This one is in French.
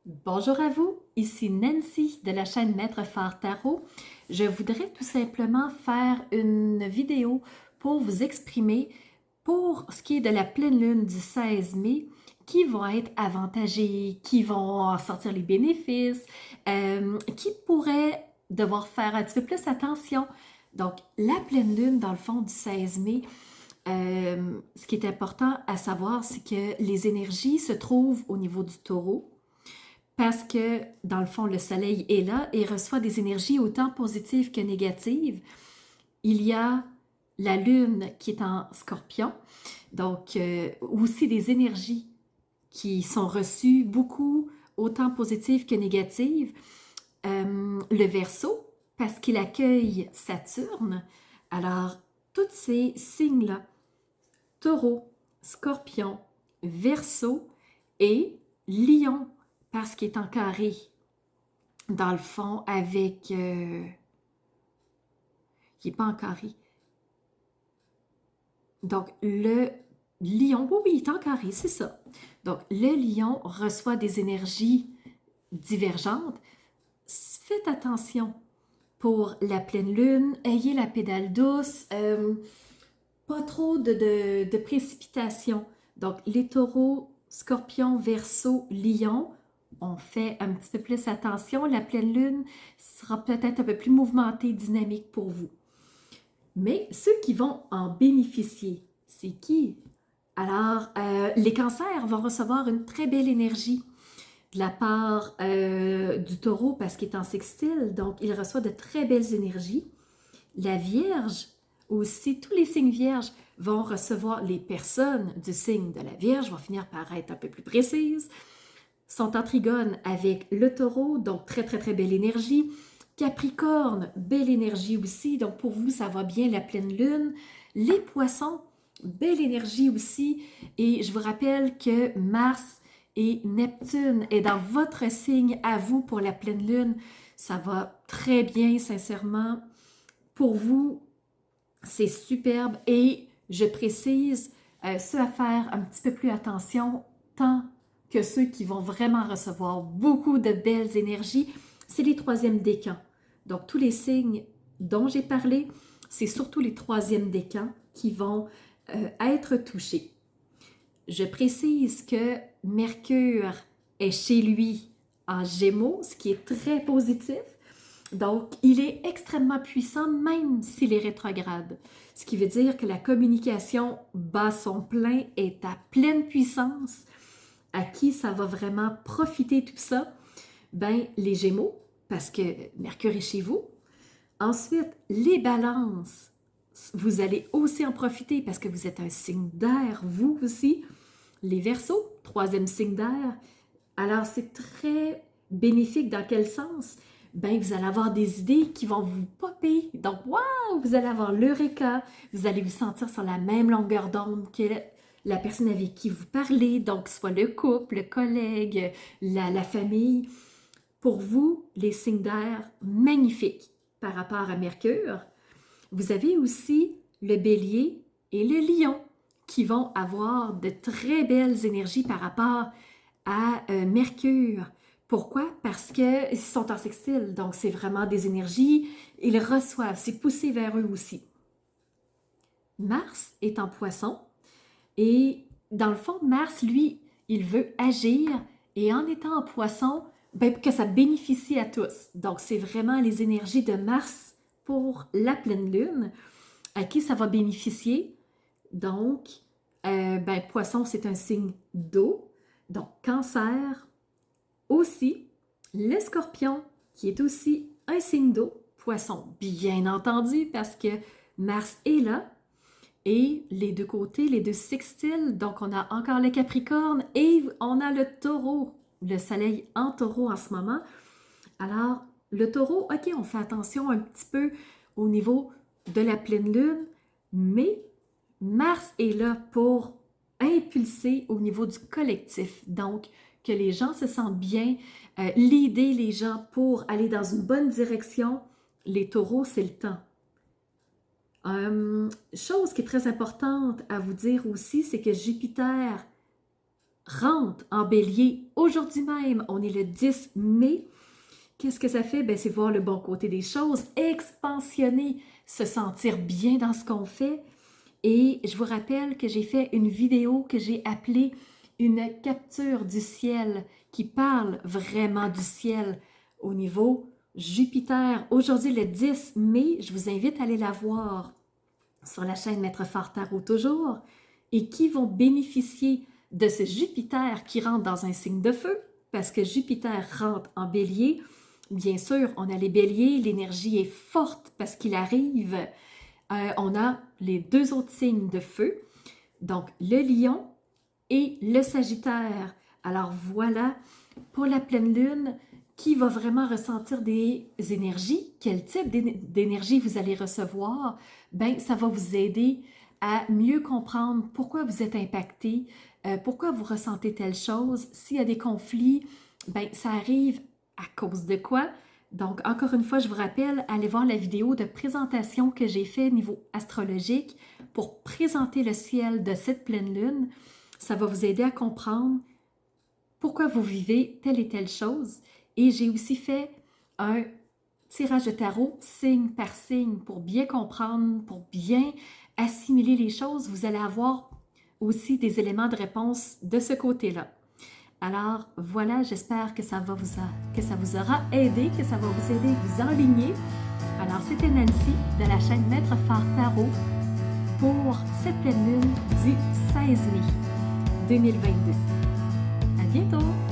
Bonjour à vous, ici Nancy de la chaîne Maître Phare Tarot. Je voudrais tout simplement faire une vidéo pour vous exprimer pour ce qui est de la pleine lune du 16 mai, qui vont être avantagés, qui vont en sortir les bénéfices, qui pourraient devoir faire un petit peu plus attention. Donc, la pleine lune, dans le fond, du 16 mai, ce qui est important à savoir, c'est que les énergies se trouvent au niveau du taureau, parce que, dans le fond, le soleil est là et reçoit des énergies autant positives que négatives. Il y a la lune qui est en scorpion, donc aussi des énergies qui sont reçues, beaucoup autant positives que négatives. Le Verseau, parce qu'il accueille Saturne. Alors, tous ces signes-là, Taureau, Scorpion, Verseau et Lion, parce qu'il est en carré dans le fond, avec... il n'est pas en carré. Donc, le lion, oui, oui, il est en carré, c'est ça. Donc, le lion reçoit des énergies divergentes. Faites attention pour la pleine lune, ayez la pédale douce, pas trop de précipitation. Donc, les taureaux, scorpions, verseau, lion, on fait un petit peu plus attention. La pleine lune sera peut-être un peu plus mouvementée, dynamique pour vous. Mais ceux qui vont en bénéficier, c'est qui? Alors, les cancers vont recevoir une très belle énergie de la part du taureau parce qu'il est en sextile, donc il reçoit de très belles énergies. La Vierge, aussi, tous les signes vierges vont recevoir, les personnes du signe de la Vierge vont finir par être un peu plus précises, sont en trigone avec le taureau, donc très très très belle énergie. Capricorne, belle énergie aussi, donc pour vous ça va bien la pleine lune. Les poissons, belle énergie aussi, et je vous rappelle que Mars et Neptune est dans votre signe à vous pour la pleine lune. Ça va très bien, sincèrement. Pour vous, c'est superbe et je précise ceux à faire un petit peu plus attention, tant que ceux qui vont vraiment recevoir beaucoup de belles énergies, c'est les troisièmes décans. Donc, tous les signes dont j'ai parlé, c'est surtout les troisièmes décans qui vont être touchés. Je précise que Mercure est chez lui en Gémeaux, ce qui est très positif. Donc, il est extrêmement puissant même s'il est rétrograde. Ce qui veut dire que la communication bat son plein, est à pleine puissance. À qui ça va vraiment profiter tout ça? Ben, les Gémeaux, parce que Mercure est chez vous. Ensuite, les balances. Vous allez aussi en profiter parce que vous êtes un signe d'air, vous aussi. Les Verseaux, troisième signe d'air. Alors, c'est très bénéfique dans quel sens? Ben, vous allez avoir des idées qui vont vous popper. Donc, waouh, vous allez avoir l'eureka. Vous allez vous sentir sur la même longueur d'onde que la personne avec qui vous parlez, donc soit le couple, le collègue, la famille. Pour vous, les signes d'air, magnifiques par rapport à Mercure. Vous avez aussi le bélier et le lion qui vont avoir de très belles énergies par rapport à Mercure. Pourquoi? Parce qu'ils sont en sextile, donc c'est vraiment des énergies, ils reçoivent, c'est poussé vers eux aussi. Mars est en poisson et dans le fond, Mars, lui, il veut agir et en étant en poisson, ben, que ça bénéficie à tous. Donc c'est vraiment les énergies de Mars pour la pleine lune à qui ça va bénéficier. Donc, ben, poisson, c'est un signe d'eau. Donc, cancer aussi. Le scorpion, qui est aussi un signe d'eau. Poisson, bien entendu, parce que Mars est là. Et les deux côtés, les deux sextiles. Donc, on a encore le Capricorne et on a le Taureau. Le soleil en Taureau en ce moment. Alors, le Taureau, ok, on fait attention un petit peu au niveau de la pleine lune, mais Mars est là pour impulser au niveau du collectif. Donc, que les gens se sentent bien, l'aider les gens pour aller dans une bonne direction. Les taureaux, c'est le temps. Chose qui est très importante à vous dire aussi, c'est que Jupiter rentre en bélier aujourd'hui même. On est le 10 mai. Qu'est-ce que ça fait? Ben, c'est voir le bon côté des choses, expansionner, se sentir bien dans ce qu'on fait. Et je vous rappelle que j'ai fait une vidéo que j'ai appelée une capture du ciel qui parle vraiment du ciel au niveau Jupiter. Aujourd'hui, le 10 mai, je vous invite à aller la voir sur la chaîne Maître Phare Tarot toujours, et qui vont bénéficier de ce Jupiter qui rentre dans un signe de feu, parce que Jupiter rentre en bélier. Bien sûr, on a les béliers, l'énergie est forte parce qu'il arrive. On a les deux autres signes de feu, donc le lion et le sagittaire. Alors voilà, pour la pleine lune, qui va vraiment ressentir des énergies, quel type d'énergie vous allez recevoir, ben ça va vous aider à mieux comprendre pourquoi vous êtes impacté, pourquoi vous ressentez telle chose. S'il y a des conflits, ben ça arrive à cause de quoi? Donc, encore une fois, je vous rappelle, allez voir la vidéo de présentation que j'ai fait au niveau astrologique pour présenter le ciel de cette pleine lune. Ça va vous aider à comprendre pourquoi vous vivez telle et telle chose. Et j'ai aussi fait un tirage de tarot signe par signe pour bien comprendre, pour bien assimiler les choses. Vous allez avoir aussi des éléments de réponse de ce côté-là. Alors voilà, j'espère que ça vous aura aidé, que ça va vous aider à vous enligner. Alors c'était Nancy de la chaîne Maître Phare Tarot pour cette pleine lune du 16 mai 2022. À bientôt!